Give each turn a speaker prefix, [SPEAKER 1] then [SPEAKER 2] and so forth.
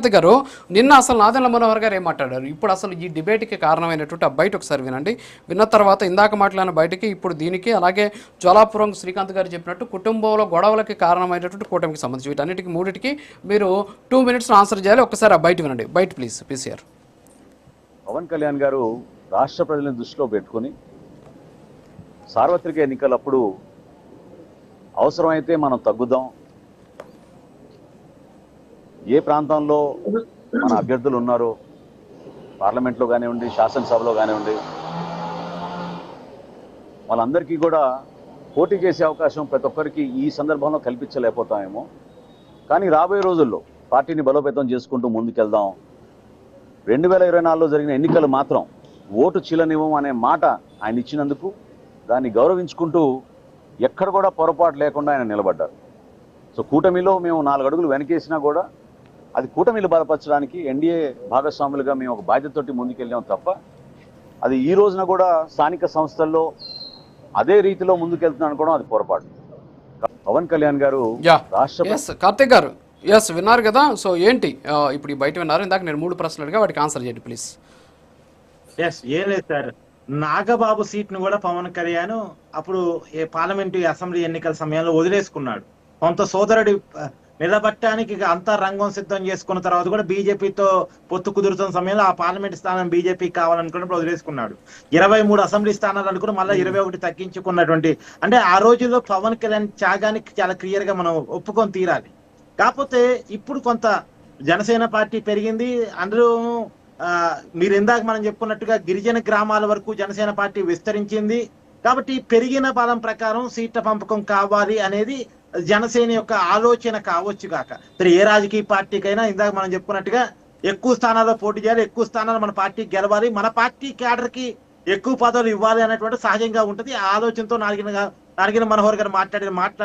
[SPEAKER 1] కార్తిక్ గారు, నిన్న అసలు నాదెండ్ల మనోహర్ గారు ఏం మాట్లాడారు, ఇప్పుడు అసలు ఈ డిబేట్కి కారణమైనటువంటి ఆ బయట ఒకసారి వినండి. విన్న తర్వాత ఇందాక మాట్లాడిన బయటకి ఇప్పుడు దీనికి, అలాగే జ్వాలాపురం శ్రీకాంత్ గారు చెప్పినట్టు కుటుంబంలో గొడవలకి కారణమైనటువంటి కూటమికి సంబంధించి వీటన్నిటికి మూడింటికి మీరు 2 minutes ఆన్సర్ చేయాలి. ఒక్కసారి ఆ బయట వినండి. బయట ప్లీజ్ పీసీఆర్.
[SPEAKER 2] పవన్ కళ్యాణ్ గారు రాష్ట్ర ప్రజలను దృష్టిలో పెట్టుకుని సార్వత్రిక ఎన్నికలప్పుడు అవసరమైతే మనం తగ్గుదాం, ఏ ప్రాంతంలో మన అభ్యర్థులు ఉన్నారో పార్లమెంట్లో కానివ్వండి, శాసనసభలో కానివ్వండి, వాళ్ళందరికీ కూడా పోటీ చేసే అవకాశం ప్రతి ఒక్కరికి ఈ సందర్భంలో కల్పించలేకపోతామేమో, కానీ రాబోయే రోజుల్లో పార్టీని బలోపేతం చేసుకుంటూ ముందుకెళ్దాం. 2024లో జరిగిన ఎన్నికలు మాత్రం ఓటు చీలనివ్వం అనే మాట ఆయన ఇచ్చినందుకు దాన్ని గౌరవించుకుంటూ ఎక్కడ కూడా పొరపాటు లేకుండా ఆయన నిలబడ్డారు. సో కూటమిలో మేము 4 అడుగులు వెనకేసినా కూడా అది కూటమిలు బలపరచడానికి ఎన్డీఏ భాగస్వాములుగా మేము ఒక బాధ్యతతోటి ముందుకెళ్ళాం తప్ప అది ఈ రోజున కూడా స్థానిక సంస్థల్లో అదే రీతిలో ముందుకెళ్తున్నాను అనుకోవడం అది పొరపాటు. పవన్ కళ్యాణ్ గారు
[SPEAKER 1] కార్తిక్ గారు విన్నారు కదా, సో ఏంటి ఇప్పుడు ఈ బయట విన్నారు, ఇందాక నేను 3 ప్రశ్నలు అడిగా, వాటికి ఆన్సర్ చేయండి ప్లీజ్.
[SPEAKER 3] ఏం లేదు సార్, నాగబాబు సీట్ను కూడా పవన్ కళ్యాణ్ అప్పుడు పార్లమెంటు అసెంబ్లీ ఎన్నికల సమయంలో వదిలేసుకున్నాడు. కొంత సోదరుడి నిలబట్టడానికి అంతా రంగం సిద్ధం చేసుకున్న తర్వాత కూడా బీజేపీతో పొత్తు కుదురుతున్న సమయంలో ఆ పార్లమెంట్ స్థానం బీజేపీకి కావాలనుకున్నప్పుడు వదిలేసుకున్నాడు. 23 అసెంబ్లీ స్థానాలు అనుకుని మళ్ళీ 21 తగ్గించుకున్నటువంటి, అంటే ఆ రోజుల్లో పవన్ కళ్యాణ్ త్యాగానికి చాలా క్లియర్ గా మనం ఒప్పుకొని తీరాలి. కాకపోతే ఇప్పుడు కొంత జనసేన పార్టీ పెరిగింది, అందులో మీరు ఇందాక మనం చెప్పుకున్నట్టుగా గిరిజన గ్రామాల వరకు జనసేన పార్టీ విస్తరించింది. కాబట్టి పెరిగిన బలం ప్రకారం సీట్ల పంపకం కావాలి అనేది జనసేన యొక్క ఆలోచన కావచ్చు కాక, ఏ రాజకీయ పార్టీకైనా ఇందాక మనం చెప్పుకున్నట్టుగా ఎక్కువ స్థానాల్లో పోటీ చేయాలి, ఎక్కువ స్థానాలు మన పార్టీ గెలవాలి, మన పార్టీ క్యాడర్ కి ఎక్కువ పదవులు ఇవ్వాలి అనేటువంటి సహజంగా ఉంటుంది. ఆ ఆలోచనతో నాగిన మనోహర్ గారు మాట్లాడిన మాటలను